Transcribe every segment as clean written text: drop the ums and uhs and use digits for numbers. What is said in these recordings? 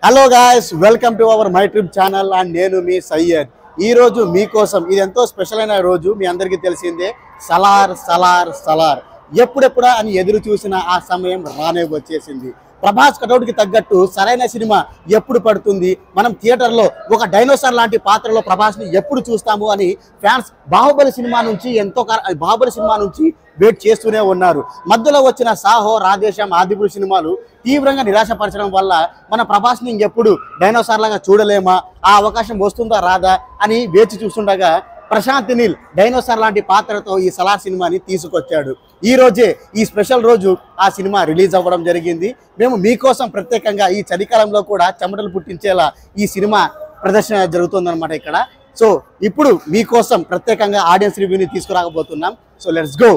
Hello guys, welcome to our my trip channel and నేను మీ సయ్యద్. ఈ రోజు మీకోసం ఇది ఎంతో స్పెషల్ అయిన రోజు. మీ అందరికీ తెలిసిందే, సలార్ సలార్ సలార్. ఎప్పుడెప్పుడా అని ఎదురు చూసిన ఆ సమయం రానే వచ్చేసింది. ప్రభాస్ కటౌట్కి తగ్గట్టు సరైన సినిమా ఎప్పుడు పడుతుంది, మనం థియేటర్లో ఒక డైనోసార్ లాంటి పాత్రలో ప్రభాస్ని ఎప్పుడు చూస్తాము అని ఫ్యాన్స్ బాహుబలి సినిమా నుంచి వెయిట్ చేస్తూనే ఉన్నారు. మధ్యలో వచ్చిన సాహో, రాధేశ్యామ్, ఆదిపురుష్ సినిమాలు తీవ్రంగా నిరాశపరచడం వల్ల మన ప్రభాస్ని ఇంకెప్పుడు డైనోసార్ లాగా చూడలేమా, ఆ అవకాశం వస్తుందా రాదా అని వేచి చూస్తుండగా ప్రశాంత్ నీల్ డైనోసార్ లాంటి పాత్రతో ఈ సలార్ సినిమాని తీసుకొచ్చాడు. ఈ రోజే, ఈ స్పెషల్ రోజు ఆ సినిమా రిలీజ్ అవ్వడం జరిగింది. మేము మీకోసం ప్రత్యేకంగా ఈ చలికాలంలో కూడా చెమటలు పుట్టించేలా ఈ సినిమా ప్రదర్శన జరుగుతుందన్నమాట ఇక్కడ. సో ఇప్పుడు మీకోసం ప్రత్యేకంగా ఆడియన్స్ రివ్యూని తీసుకురాకపోతున్నాం. So let's go.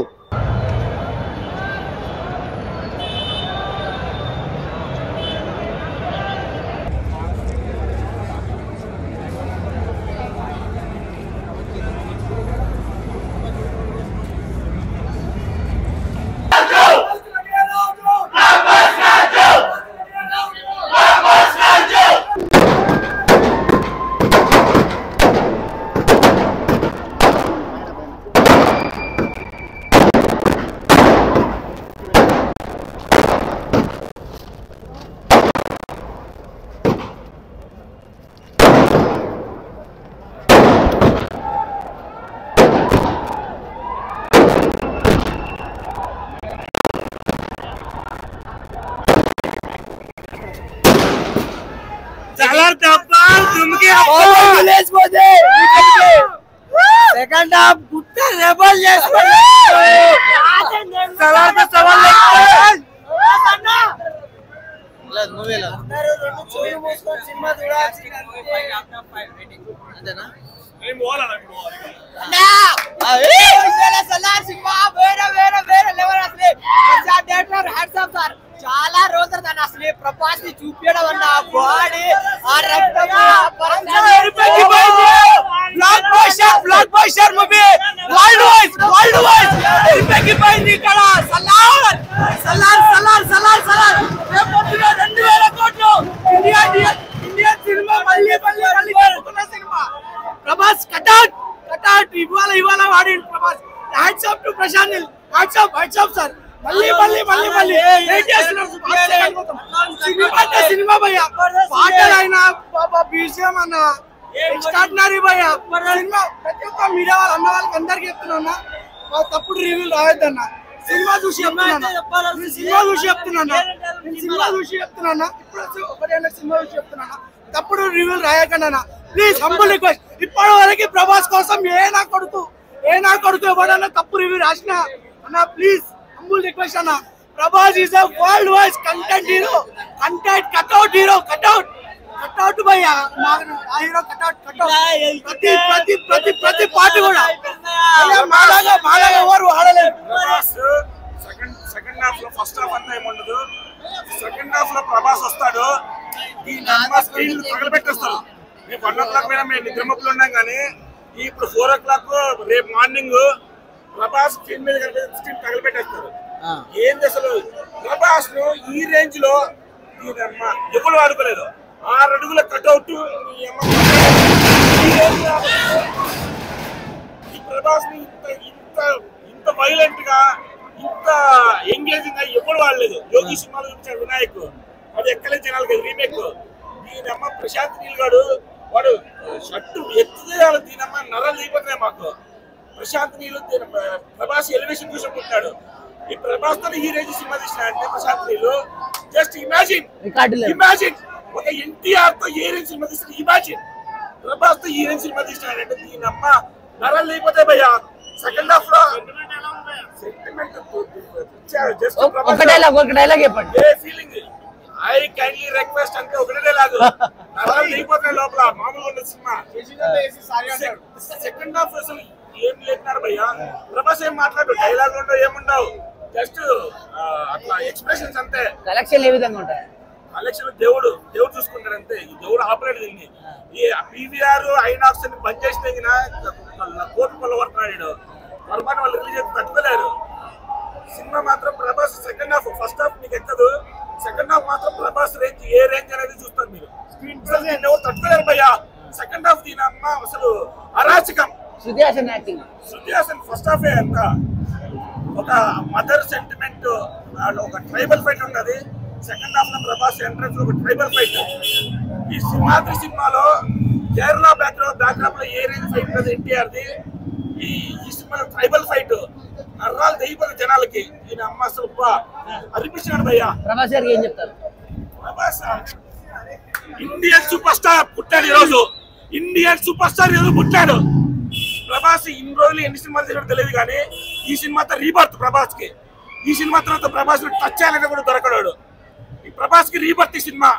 Second half గుట్ట రెబల్ చేస్తాడు. సలార్ కి సవాల్ సినిమా సలార్ సినిమా వేరే వేరే వేరే లెవెల్. అసలు చాలా రోజులు దాన్ని అసలు ప్రభాస్ ని చూపించడం అన్న బాడీ ఆ రక్తం blockbuster movie world wide ఇరిపెక్కిపోయింది ఇక్కడ. సలార్ సలార్ సలార్ సలార్ సలార్ 2000 కోట్లు ఇండియన్ సినిమా మళ్ళీ చెప్పుకున్న సినిమా. ప్రభాస్ కటౌట్ ఇవాళ వాడి Prabhas. Hats off to Prashanth Neel, hats off sir. మళ్ళీ సినిమా భయ్యా, పాటలైనా బీజిఎం అన్న ఎక్స్ట్రాడినరీ భయ్యా. సినిమా ప్రతి ఒక్క మీడియా వాళ్ళు అన్న వాళ్ళకి అందరికి చెప్తున్నా, తప్పుడు రివ్యూలు రావద్దన్న. సినిమా చూసి చెప్తున్నా, ఇప్పుడు సినిమా చూసి చెప్తున్నా, తప్పుడు రివ్యూలు రాయకుండా ప్లీజ్. హంబుల్ రిక్వెస్ట్, ఇప్పటి వరకు ప్రభాస్ కోసం ఏ నా కొడుకు ఎవడన్నా తప్పు రివ్యూ రాసిన అన్న ప్లీజ్, humble request అన్న. Prabhas is a world wide content hero, cutout hero, cutout భయ్యా. ఆ హీరో cutout ప్రతి పార్ట్ కూడా మాలాగా ఎవరు ఆడలేదు. సెకండ్ హాఫ్ లో ఫస్ట్ హాఫ్ అంతా ఏముండదు. సెకండ్ హాఫ్ లో ప్రభాస్ వస్తాడు, స్క్రీన్ తగలబెట్టేస్తారు. మేము 1 o'clock పైన మేము నిద్రమప్పులు ఉన్నాం, కానీ ఇప్పుడు 4 o'clock రేపు మార్నింగ్ ప్రభాస్ స్క్రీన్ మీద స్క్రీన్ తగలబెట్టేస్తారు. ఏంది అసలు ప్రభాస్ ను ఈ రేంజ్ లో ఎప్పుడు వాడుకోలేదు. 6 అడుగుల కట్అవుట్ ఈ ప్రభాస్ ని ఇంత వైలెంట్ గా, ఇంత ఎంగేజింగ్ గా ఎప్పుడు వాడలేదు. యోగి సినిమాలు చూపించాడు వినాయక్, అది ఎక్కలే జనాలు కదా రీమేక్. దీనమ్మ ప్రశాంత్ నీల్ గారు వాడు షర్టు ఎత్తుదే దీనమ్మ నరలు దిగిపోతున్నాయి మాకు. ప్రశాంత్ నీల్ ప్రభాస్ ఎలివేషన్ చూసుకుంటున్నాడు. ఈ ప్రభాస్ తో ఈ రేంజ్ సినిమా తీసినాడంటే ప్రశాంత్ నీల్ జస్ట్ ఇమాజిన్ ఒక ఎన్టీఆర్ తో ఏ రేంజ్ సినిమా తీసిన, ఇమాజిన్ ప్రభాస్ తో ఈ రేంజ్ సినిమా తీసినాడంటే దీనమ్మ నరలు లేకపోతే భయ్యా. సెకండ్ హాఫ్ లో సెంటిమెంట్ ఒక డైలాగ్ చెప్పండి. ఏ ఫీలింగ్ ఐ కైండ్లీ రిక్వెస్ట్ అంటే ఒకటే డైలాగ్ నరలు లేకపోతే లోపల మామూలుగా ఉన్న సినిమా. సెకండ్ హాఫ్ అసలు ఏం లేకున్నారు భయ్యా. ప్రభాస్ ఏం మాట్లాడు, డైలాగ్ ఉండవు, ఏముండవు, జస్ట్ అట్లా ఎక్స్ప్రెషన్స్ అంతే. కలెక్షన్ ఏ విధంగా ఉంటాయి? కలెక్షన్ దేవుడు చూసుకుంటాడు అంతే. ఈ దేవుడు ఆపరేట్ దీన్ని. ఈ పీవీఆర్ ఐనాక్స్ అని బంద్ చేసిన కోర్టు కొల్లగొడుతున్నాడు. పొరపాటు వాళ్ళు రిలీజ్ చేసి తట్టుకోలేరు. సినిమా మాత్రం Prabhas second half, first half మీకు ఎక్కదు. సెకండ్ హాఫ్ మాత్రం ప్రభాస్ రేంజ్, ఏ రేంజ్ అనేది చూస్తారు మీరు. Shruti Haasan acting. Shruti Haasan first half ఎంత ఒక మదర్ సెంటిమెంట్, ఒక ట్రైబల్ ఫైట్ ఉన్నది. సెకండ్ హాఫ్ లో ప్రభాస్ ఎంట్రన్స్ ఒక ట్రైబల్ ఫైట్. ఈ సింహాద్రి సినిమాలో కేరళ బ్యాక్డ్రాప్ లో ఏ రేంజ్ ఫైట్ ఉన్నది ఎన్టీఆర్ది. ఈ సినిమాలో ట్రైబల్ ఫైట్ నర్రాలు తెగిపోయిన జనాలకి. ఈయన అమ్మ అసలు అనిపించాడు భయ్యా. ప్రభాస్ గారికి ఏం చెప్తారు? ప్రభాస్ ఇండియన్ సూపర్ స్టార్ పుట్టాడు ఈరోజు. ఇండియన్ సూపర్ స్టార్ ఈరోజు పుట్టాడు. ప్రభాస్ ఇన్ని రోజులు ఎన్ని సినిమాలు చేయడం తెలియదు కానీ ఈ సినిమాతో రీబర్త్ ప్రభాస్ కి. ఈ సినిమా తర్వాత ప్రభాస్ టచ్ చేయాలంటే కూడా దొరకడాడు. ఈ ప్రభాస్ కి రీబర్త్ ఈ సినిమా.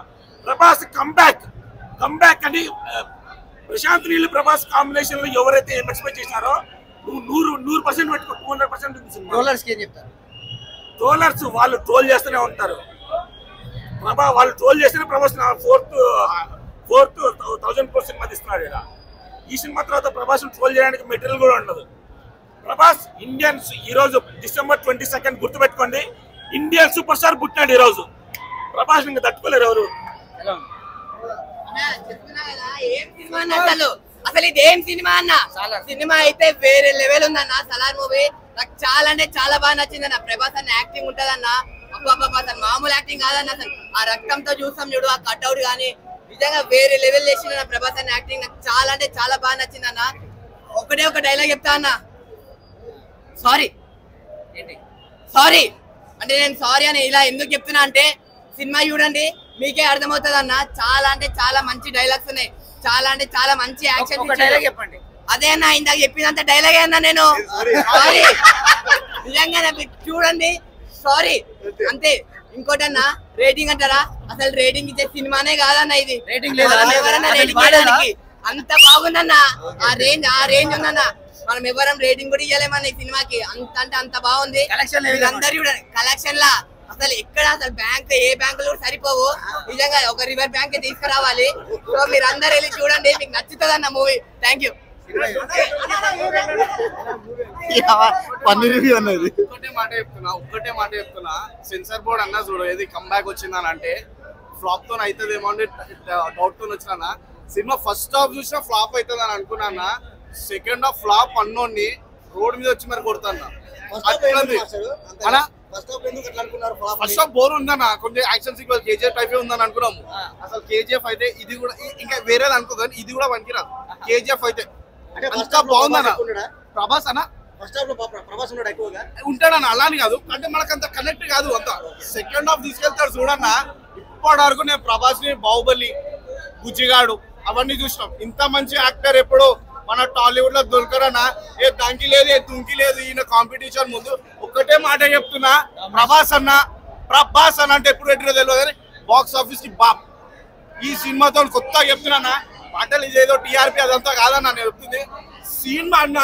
ప్రభాస్ కంబ్యాక్ అని ప్రశాంత్ నీళ్ళు ప్రభాస్ కాంబినేషన్ లో ఎవరైతే ఎక్స్పెక్ట్ చేశారో నువ్వు 100% పెట్టుకో. 200% ఉంది సినిమా. ట్రోలర్స్ కి ఏం చెప్తారు? ట్రోలర్స్ వాళ్ళు ట్రోల్ చేస్తూనే ఉంటారు. వాళ్ళు ట్రోల్ చేస్తేనే ప్రభాస్ 4,000 crore సినిమా తీస్తున్నాడు. ఇక్కడ ఈ సినిమా తర్వాత ప్రభాస్ ట్రోల్ చేయడానికి మెటీరియల్ కూడా ఉండదు. ప్రభాస్ ఇండియన్స్ ఈ రోజు December 22 గుర్తుపెట్టుకోండి. ఇండియన్ సూపర్ స్టార్ పుట్టినాడు ఈ రోజు. ప్రభాస్ ఇంకా తట్టుకోలేరు ఎవరు. అసలు ఇది ఏం సినిమా అన్న? సినిమా అయితే వేరే లెవెల్ ఉందన్న. సలార్ మూవీ నాకు చాలా అంటే చాలా బాగా నచ్చింది అన్న. ప్రభాస్ అన్న యాక్టింగ్ ఉంటదన్న. అసలు మామూలు యాక్టింగ్ కాదన్న. అసలు ఆ రక్తంతో చూస్తాం చూడు, ఆ కట్అవుట్ గానీ నిజంగా వేరే లెవెల్ చేసిన ప్రభాస్ అన్న యాక్టింగ్ నాకు చాలా అంటే చాలా బాగా నచ్చింది అన్న. ఒకటే ఒక డైలాగ్ చెప్తా అన్న, సారీ అంటే నేను సారీ అని ఇలా ఎందుకు చెప్తున్నా అంటే సినిమా చూడండి మీకే అర్థమవుతుంది అన్న. చాలా అంటే చాలా మంచి డైలాగ్స్ ఉన్నాయి. చాలా అంటే చాలా మంచి యాక్షన్. చెప్పండి. అదే అన్న ఇందాక చెప్పినంత డైలాగే అన్నా నేను. సారీ నిజంగా చూడండి, సారీ అంతే. ఇంకోటి అన్న రేటింగ్ అంటారా? అసలు రేటింగ్ ఇచ్చే సినిమానే కాదన్న ఇది. రేటింగ్ ఎవరన్నా రేటింగ్ ఇవ్వడానికి అంత బాగుందన్న. ఆ రేంజ్ ఉందన్న. మనం ఎవరం రేటింగ్ కూడా ఇవ్వలేమన్న ఈ సినిమాకి. అంత అంటే అంత బాగుంది. అందరు చూడండి కలెక్షన్ లా అసలు ఎక్కడ అసలు బ్యాంక్ ఏ బ్యాంకులు కూడా సరిపోవు. నిజంగా ఒక రివర్ బ్యాంక్ తీసుకురావాలి. సో మీరు అందరు వెళ్ళి చూడండి, మీకు నచ్చుతుంది అన్న మూవీ. Thank you. ఒక్కటే మాట చెప్తున్నా సెన్సార్ బోర్డ్ అన్నా చూడు ఏది కంబ్యాక్ వచ్చిందని అంటే ఫ్లాప్ తో అవుతుందేమో అని డౌట్ తో వచ్చినా. సినిమా ఫస్ట్ హాఫ్ చూసినా ఫ్లాప్ అవుతుంది అని అనుకున్నా. సెకండ్ హాఫ్ ఫ్లాప్ అన్నోని రోడ్ మీద వచ్చి మరి కొడతాను. ఫస్ట్ హాఫ్ బోర్ ఉందన్న. కొంచెం యాక్షన్ సీక్వెన్స్ కేజీఎఫ్ టైప్ ఉందని అనుకున్నాము. అసలు కేజీఎఫ్ అయితే ఇది కూడా ఇంకా వేరేది అనుకో కానీ ఇది కూడా పనికిరాదు. కేజీఎఫ్ అయితే అంతా బాగుందన్న. ప్రభాస్ అన్న ఉంటాడన్న అలా అని కాదు అంటే మనకు అంత కనెక్ట్ కాదు. అంత సెకండ్ హాఫ్ తీసుకెళ్తాడు చూడన్న. ఇప్పటి వరకు నేను ప్రభాస్ ని బాహుబలి, బుజ్జిగాడు అవన్నీ చూసినాం. ఇంత మంచి యాక్టర్ ఎప్పుడు మన టాలీవుడ్ లో దొరకరన్నా. ఏ దంకి లేదు ఏ దుంకి లేదు ఈయన కాంపిటీషన్ ముందు. ఒక్కటే మాట చెప్తున్నా, ప్రభాస్ అన్న అంటే ఎప్పుడు పెట్టినో తెలియదు కానీ బాక్స్ ఆఫీస్ కి బాప్. ఈ సినిమాతో కొత్తగా చెప్తున్నా పాటలు ఇదేదో టీఆర్పీ అదంతా కాదన్న నేను చెప్తుంది. సినిమా అన్న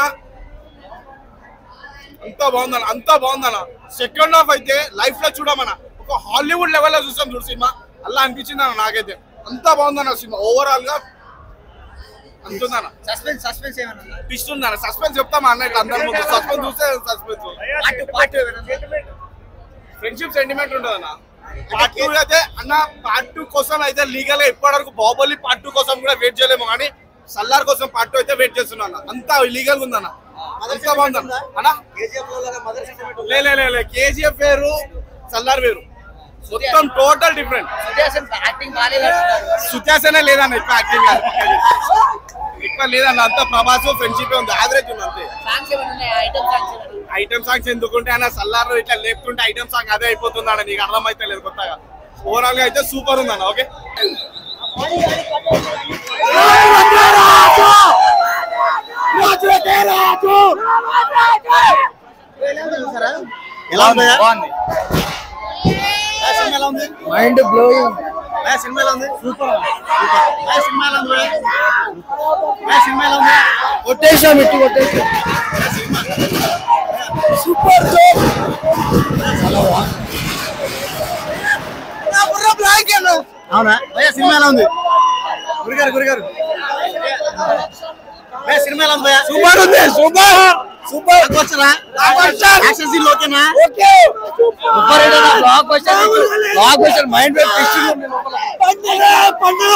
అంతా బాగుందన్న. సెకండ్ హాఫ్ అయితే లైఫ్ లో చూడమన్నా ఒక హాలీవుడ్ లెవెల్ లో చూసాం చూడు సినిమా. అలా అనిపించింది అన్న నాకైతే. అంతా బాగుందన్న సినిమా ఓవరాల్ గా. అంతుందన్న సస్పెన్స్ ఏమన్నా ట్విస్ట్ ఉందన్న. సస్పెన్స్ చెప్తామా అన్న ఇట్లా అందరి ముందు. సస్పెన్స్ చూస్తే సస్పెన్స్. ఫ్రెండ్షిప్ సెంటిమెంట్ ఉంటుంది అన్న. పార్ట్ 2 అయితే అన్న పార్ట్ 2 కోసం అయితే లీగల్ గా ఇప్పటి వరకు బాహుబలి పార్ట్ 2 కోసం కూడా వెయిట్ చేయలేము కానీ సల్లార్ కోసం పార్ట్ 2 అయితే వెయిట్ చేస్తున్నా అన్న. అంతా లీగల్ ఉందన్న. అంతా బాగుందన్న అన్న. లే కేజీఎఫ్ వేరు సల్లార్ వేరు. మొత్తం టోటల్ డిఫరెంట్. సుత్యాసనే లేదన్న ఎక్కువ యాక్టింగ్ ఎక్కువ లేదన్న. అంతా ప్రభాస్ ఫ్రెండ్షిప్ ఉంది. యావరేజ్ ఉంది అంతే. ఐటమ్ సాంగ్స్ ఎందుకుంటే అన్న సల్లార్ ఇట్లా లేపుతుంటే ఐటమ్ సాంగ్ అదే అయిపోతుంది అన్న. నీకు అర్థమైతే లేదు కొత్తగా. ఓవరాల్ గా అయితే సూపర్ ఉంది అన్న. Okay mind blowing. సినిమా ఎలా ఉంది? సూపర్. సినిమా ఎలా ఉంది? సినిమా ఎలా ఉంది? కొట్టేసాం ఇటు కొట్టేసాం. సూపర్ అవునా భయ్యా? సినిమా ఎలా ఉంది? గురిగారు సినిమా ఎలా ఉంది భయ్యా? సూపర్ ఉంది. సూపర్ వచ్చరా? యాక్షన్ సీన్ ఓకేనా? ఓకే సూపర్ ఏదైనా block buster mind wave twist ఉంది లోపల. పండుగ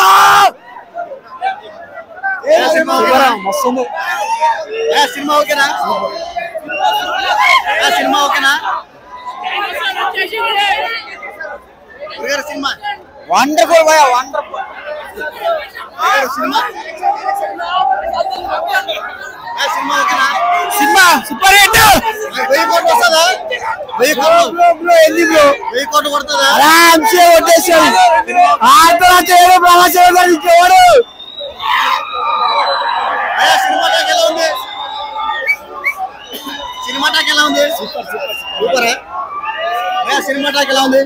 మస్తుంది. సినిమా ఓకేనా? సినిమా ఓకేనా? సినిమా వండర్ఫుల్ భయ, వండర్ఫుల్ సినిమా. సినిమా ఓకేనా? Cinema super hit. 1000 కోట్లు వస్తుందా? 1000 కోట్లు కొడుతుందా? ఆరాంసే కొట్టేసాడు. సినిమా ఎలా ఉంది? సినిమా టాక్ ఎలా ఉంది? సూపర్. సినిమా టాక్ ఎలా ఉంది?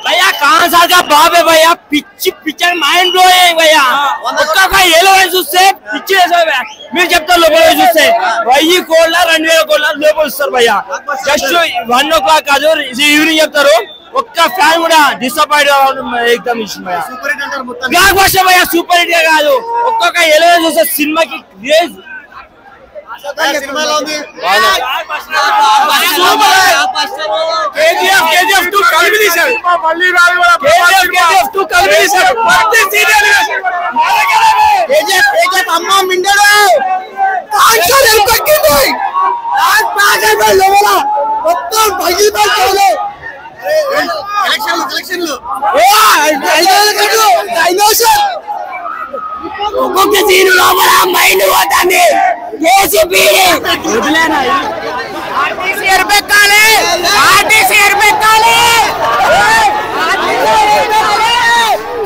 भैया कहाँ साल का बाप है भैया, पिच्ची पिक्चर माइंड ब्लोइंग भैया. ఒక్కొక్క ఏలోని చూస్తే పిచ్చి వేసారు. మీరు చెప్తారు లోపల చూస్తే 1000 కోట్ల 2000 కోట్ల లోపల ఇస్తారు భయ్యా. జస్ట్ 1 o'clock కాదు, ఈవినింగ్ చెప్తారు. ఒక్క ఫ్యాన్ కూడా డిసప్పాయింట్ ఎగ్జామ్ ఇచ్చింది భయ్యా. సూపర్ హిట్ అంటారు మొత్తం. బ్లాక్ బస్టర్ భయ్యా, సూపర్ హిట్ కాదు. ఒక్కొక్క ఏలోని చూస్తే సినిమాకి క్రేజ్. సినిమా ఎలా ఉంది? KGF 2 కలిపి తీశారు. KGF 2 కలిపి తీశారు. KGF అమ్మ మిండడు. మొత్తం పగిలిపోతుంది. కలెక్షన్లు ఒక్కొక్క సీన్ లోపల మైండ్ పోతుంది. ఆర్టీసీ ఎరపెక్కాలి, ఆర్టీసీ ఎరపెక్కాలి,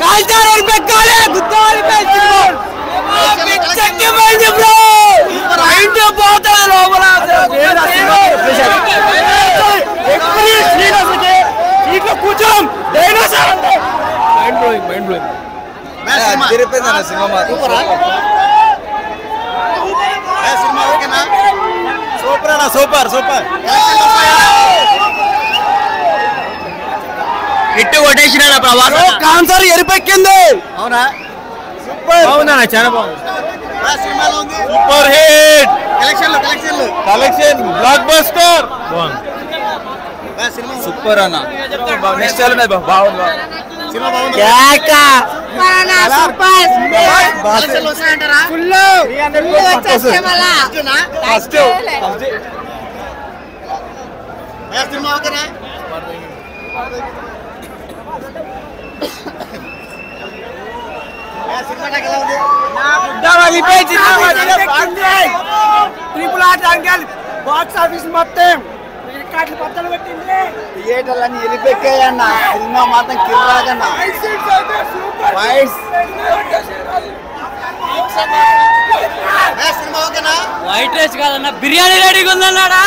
కాల్చారు ఎరపెక్కాలి, గుద్దాలి బ్రో. మైండ్ పోతుంది లోపల. కూర్చోం డైనోసార్ అంటే మైండ్ బ్లోయింగ్. సినిమా ఓకేనా? సూపర్ అన్న, సూపర్ సూపర్. హిట్ కొట్టేసిన ప్రభాస్. కాన్సర్ ఎరిపెక్కింది. అవునా? సూపర్. అవునా? చాలా బాగుంది. సినిమాలో ఉంది. Super hit. Collection blockbuster. Cinema super అన్న. నెక్స్ట్ బాగుంది. సినిమా బాగుంది. సినిమా ఓకేనా? బాక్స్ ఆఫీస్ మొత్తం రికార్డులు బద్దలు పెట్టింది. థియేటర్లన్నీ ఎలిపెక్కాయన్న. సినిమా మాత్రం కిర్రాకన్న. సినిమా ఓకేనా? వైట్ రైస్ కాదన్న, బిర్యానీ రెడీగా ఉందన్నాడా.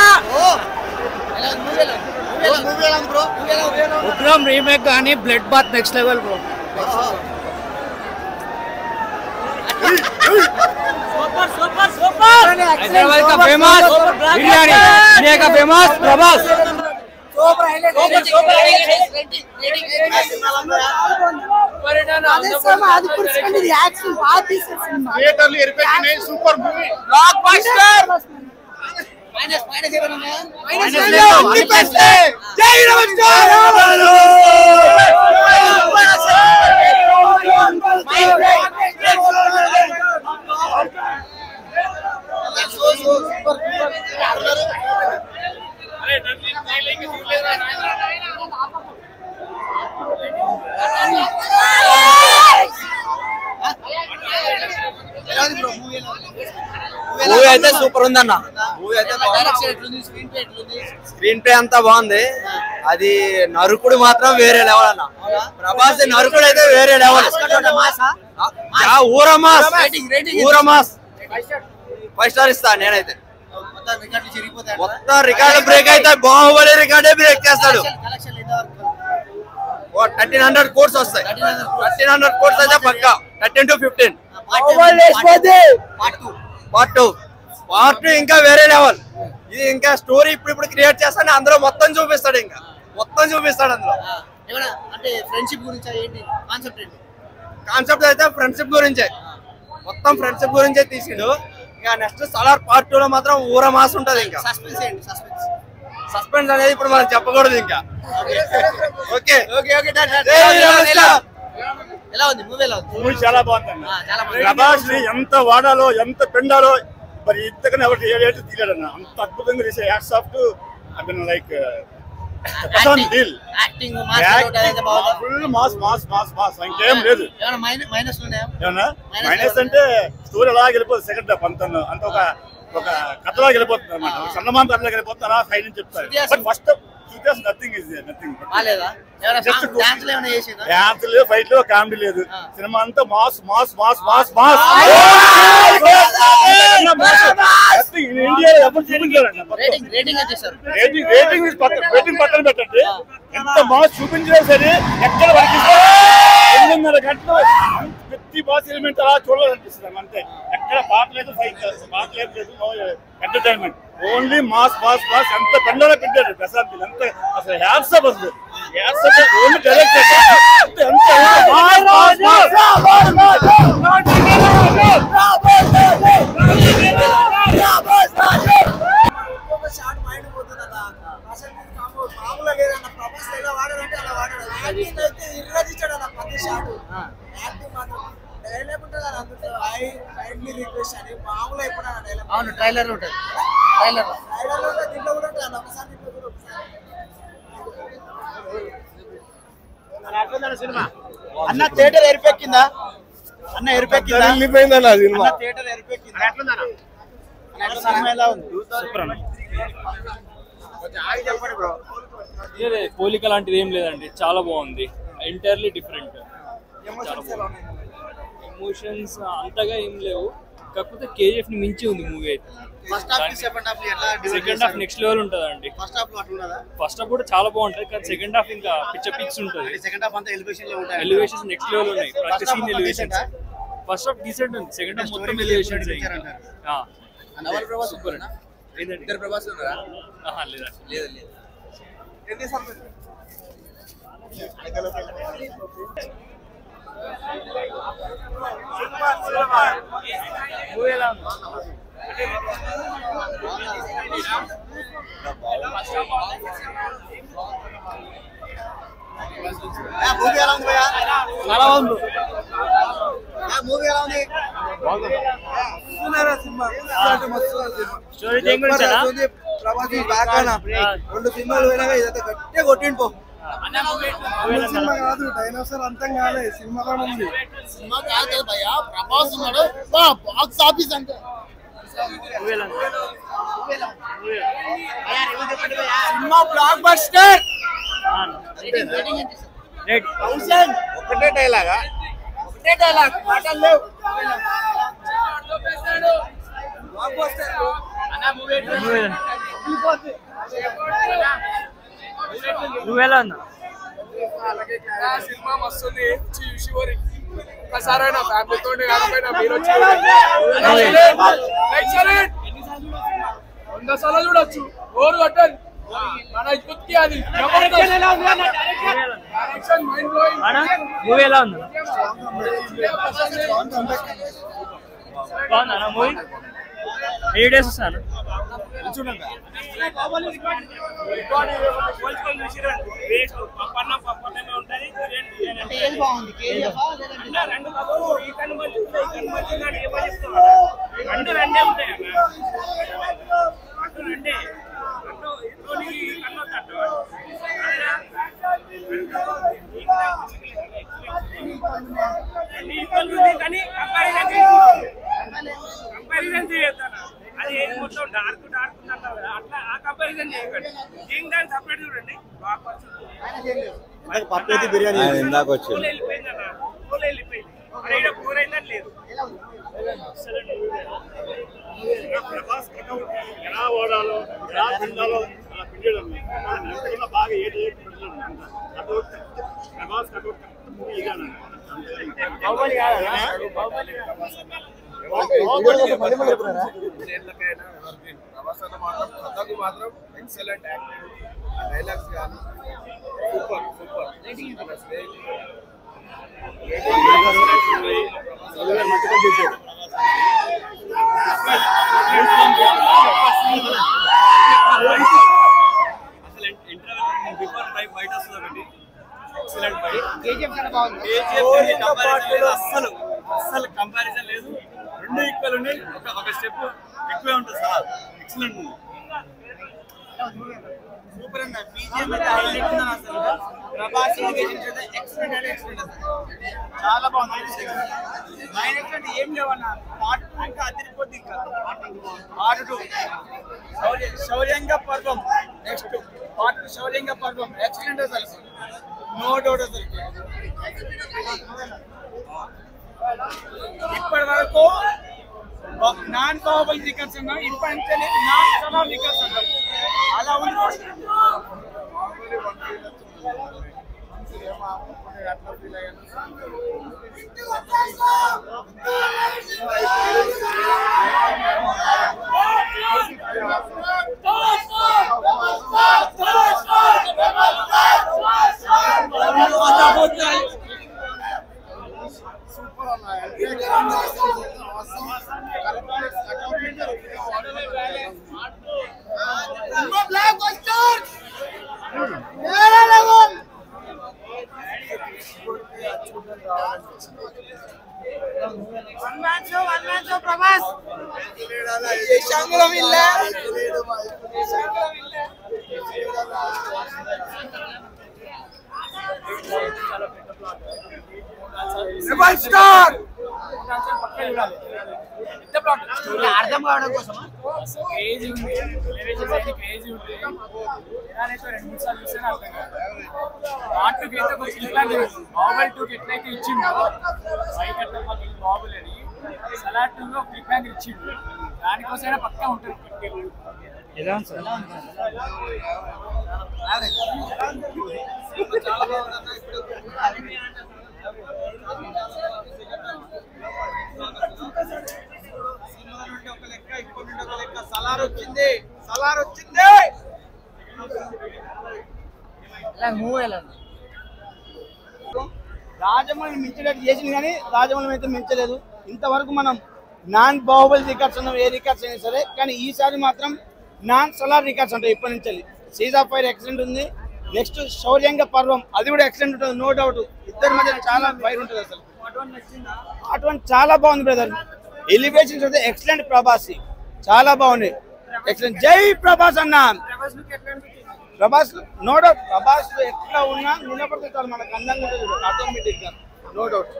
ఉగ్రం రీమేక్ కానీ blood bath next level bro. Hyderabad का फेमस बिरयानी, इंडिया का फेमस प्रभास. థియేటర్లు ఎరిపెక్కినాయి. Super movie. Blockbuster. జై మూవీ అయితే సూపర్ ఉందన్న. మూవీ అయితే స్క్రీన్ ప్లే అంతా బాగుంది. అది నరుకుడు మాత్రం వేరే లెవెల్ అన్న. ప్రభాస్ నరుకుడు అయితే వేరే లెవెల్. ఊరమాస్ 5 స్టార్ ఇస్తా నేనైతే. మొత్తం రికార్డు బ్రేక్ అయితే బాహుబలి రికార్డే బ్రేక్ చేస్తాడు. 1300 కోర్స్ వస్తాయి. 1300 కోర్స్ అయితే పక్కా. 13 to 15. పార్ట్ 2 ఇంకా వేరే లెవెల్. ఇది ఇంకా స్టోరీ ఇప్పుడు క్రియేట్ చేస్తాను. అందులో మొత్తం చూపిస్తాడు. ఇంకా మొత్తం చూపిస్తాడు అందులో. అంటే ఫ్రెండ్షిప్ గురించి ఏంటి కాన్సెప్ట్? ఏంటి కాన్సెప్ట్ అయితే ఫ్రెండ్షిప్ గురించే. మొత్తం ఫ్రెండ్షిప్ గురించే తీసిండు. ఇంకా నెక్స్ట్ సలార్ పార్ట్ 2 లో మాత్రం ఊర మాస్ ఉంటది. ఇంకా సస్పెన్స్ అనేది ఇప్పుడు మనం చెప్పకూడదు ఇంకా. ఓకే. ఎలా ఉంది మూవీ? ఎలా ఉంది? మూవీ చాలా బాగుంది. చాలా బాగుంది. ప్రభాస్ ని ఎంత వాడాలో ఎంత పెండాలో మరి ఇంతకన్నా ఎవరు ఏడు తీయలేడన్న. అంత అద్భుతంగా చేసే hats off to I mean like acting బాగుంది. Full mass mass mass mass ఇంకేం లేదు. మైనస్ మైనస్ అంటే స్టోరీ ఎలా వెళ్ళిపోతుంది సెకండ్ హాఫ్ అంత ఒక కథలా వెళ్ళిపోతుంది అనమాట. చందమామ కథలా వెళ్ళిపోతుంది అలా సైడ్ నుంచి చెప్తారు. But first nothing is nothing. Dance లేదు, ఫైట్ లేదు, కామెడీ లేదు. సినిమా అంతా mass mass mass mass mass. ఇండియాలో ఎవరు చూపించారండి. రేటింగ్ పక్కన పెట్టండి. ఎంత మాస్ చూపించినా సరే ఎక్కడ 8.5 గంటలు ప్రతి బాస్ ఎలిమెంట్ అలా చూడాలనిపిస్తుంది అంతే. ఎక్కడ పాట లేదు, ఫైట్ లేదు, entertainment only mass mass mass. ఎంత పెండలో పెట్టాడు ప్రశాంత్. అంత అసలు హ్యాట్స్ ఆఫ్ అసలు ఓన్లీ డైరెక్టర్ మామూలుగా లేదన్న. ప్రభాస్ ఎలా వాడాలంటే అలా వాడాడు. యాక్టింగ్ అయితే ఇర్రదిచ్చాడు అన్న ప్రతి షాట్. యాక్టింగ్ మాత్రం డైలాగ్ ఉంటుంది అని అందులో ఐ కైండ్లీ రిక్వెస్ట్ అని మామూలు అయిపోయినా డైలాగ్. అవును ట్రైలర్ ఉంటుంది. ట్రైలర్ దీంట్లో కూడా ఉంటుంది అన్న. ఒకసారి దీంట్లో కూడా సినిమా అన్న థియేటర్ ఎరిపెక్కిందా? అన్న ఎరిపెక్కిందా? వెళ్ళిపోయిందన్న సినిమా. థియేటర్ ఎరిపెక్కిందా? సినిమా ఎలా ఉంది? సూపర్ అన్న. పోలిక లాంటిది ఏం లేదండి, చాలా బాగుంది. Entirely different. ఎమోషన్స్ అంతగా ఏం లేవు, కాకపోతే కేజీఎఫ్ ని మించి ఉంది మూవీ అయితే. సెకండ్ హాఫ్ నెక్స్ట్ లెవెల్ ఉంటదండి. ఫస్ట్ హాఫ్ కూడా చాలా బాగుంటది, కానీ సెకండ్ హాఫ్ ఇంకా పిక్స్ ఉంటుంది. ఎలివేషన్స్ నెక్స్ట్ లెవెల్ ఉన్నాయి. ప్రతి scene elevations. First half decent ఉంది, సెకండ్ హాఫ్ మొత్తం ఎలివేషన్స్. సూపర్. ఇద్దరు ప్రభాస్ ఉన్నారా? లేదు. మూవీ ఎలా ఉంది? చాలా బాగుంది. మూవీ ఎలా ఉంది? రెండు సినిమాలు పోయినాక ఇదంతా గట్టిగా కొట్టిండు. సినిమా కాదు, డైనోసార్ అంతం కాలే, సినిమా కూడా ఉంది. సినిమా కాదు భయ్యా, ప్రభాస్ ఉన్నాడు. బాక్స్ ఆఫీస్ అంటే సినిమా బ్లాక్ బస్టర్. ఒకటే డైలాగా, ఒకటే డైలాగ్, మాటలు లేవు. Block buster. నువ్వెలా ఉన్నా? సినిమా మస్తుంది. ఒకసారైనా ఫ్యామిలీతో కాకపోయినా మీరు వచ్చి 100 సార్లు చూడొచ్చు. ఓరు కట్టండి. మన ఇప్పటికీ అది మూవీ ఎలా ఉంది? బాగుందా మూవీ? 8 days వస్తాను చూడండి. అది మొత్తం డార్క్ అట్లా ఆ కంపారిజన్ చేయకండి. దాన్ని సపరేట్ చూడండి. బిర్యానీ ఇందాక వెళ్ళిపోయింది. కూర అయిందని లేదు. ప్రభాస్ ఎలా ఓడాలో ఎలా పిండాలో అలా పిండడం బాగా ఏది ప్రభాస్ మూవీ ఇదాను. మాత్రం ఎక్సలెంట్ యాక్టింగ్, డైలాగ్స్ కానీ సూపర్. అసలు ఇంటర్వెల్ బిఫోర్ ఫైట్ వస్తుంది ఒకటి. ఎక్సలెంట్ అస్సలు కంపారిజన్ లేదు. రెండు ఈక్వల్ ఉన్నాయి. ఒక స్టెప్ ఎక్కువే ఉంటుంది సార్. ఎక్సలెంట్ ఉంది. సూపర్ అన్న. బీజేపీ హైలైట్ ఉంది అసలు. ప్రభాస్ ఎలివేషన్స్ అయితే ఎక్సలెంట్ అంటే ఎక్సలెంట్ అసలు. చాలా బాగుంది. మైనస్ అంటే ఏం లేవన్న. పార్ట్ 2 ఇంకా అదిరిపోద్ది. ఇంకా పార్ట్ 2 శౌర్యంగ పర్వం. నెక్స్ట్ పార్ట్ 2 శౌర్యంగ పర్వం ఎక్సలెంట్ అసలు. నో డౌట్ అసలు. ఇప్పటి వరకు నాన్ బాహుబలి రికార్డ్స్ అన్నా, ఇప్పటి నుంచి నాన్ సలార్ రికార్డ్స్ అన్నారు. అలా ఉంది. ప్రభాస్ అర్థం కావడం కోసం క్రేజీ ఉంది. క్రేజీ ఉంది. 2-3 సార్లు చూస్తేనే అర్థం కాదు. పార్ట్ 2 అయితే కొంచెం ఇట్లాంటి బాహుబలి 2 ఎట్లయితే ఇచ్చిందో బాహుబలి అని సలార్ 2 లో క్లిక్ బ్యాంక్ ఇచ్చిండు. దానికోసమైనా పక్కా ఉంటుంది. ఎలా ఉంది సార్? చాలా బాగుంది. సలార్ వచ్చింది. రాజమౌళి మించలేదు చేసింది, కానీ రాజమౌళి అయితే మించలేదు. ఇంతవరకు మనం నాన్ బాహుబలి రికార్డ్స్ అన్నాం, ఏ రికార్డ్స్ అయినా సరే, కానీ ఈసారి మాత్రం నాన్ సలార్ రికార్డ్స్ అంటారు. ఇప్పటి నుంచి సీజ్ ఆఫ్ ఫైర్ ఎక్సలెంట్ ఉంది. నెక్స్ట్ శౌర్యంగ పర్వం అది కూడా ఎక్సలెంట్ ఉంటుంది. No doubt. ఇద్దరి మధ్య చాలా ఫైర్ ఉంటుంది అసలు. అటువంటి చాలా బాగుంది బ్రదర్. ఎలివేషన్స్ అయితే ఎక్సలెంట్. ప్రభాస్ చాలా బాగుంది. ఎక్సలెంట్. జై ప్రభాస్ అన్న. Prabhas no doubt. ప్రభాస్ ఎట్లా ఉన్నా నిలబడితే చాలు మనకు అందంగా ఉంటుంది ఆటోమేటిక్ గా. No doubt.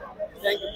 Thank you.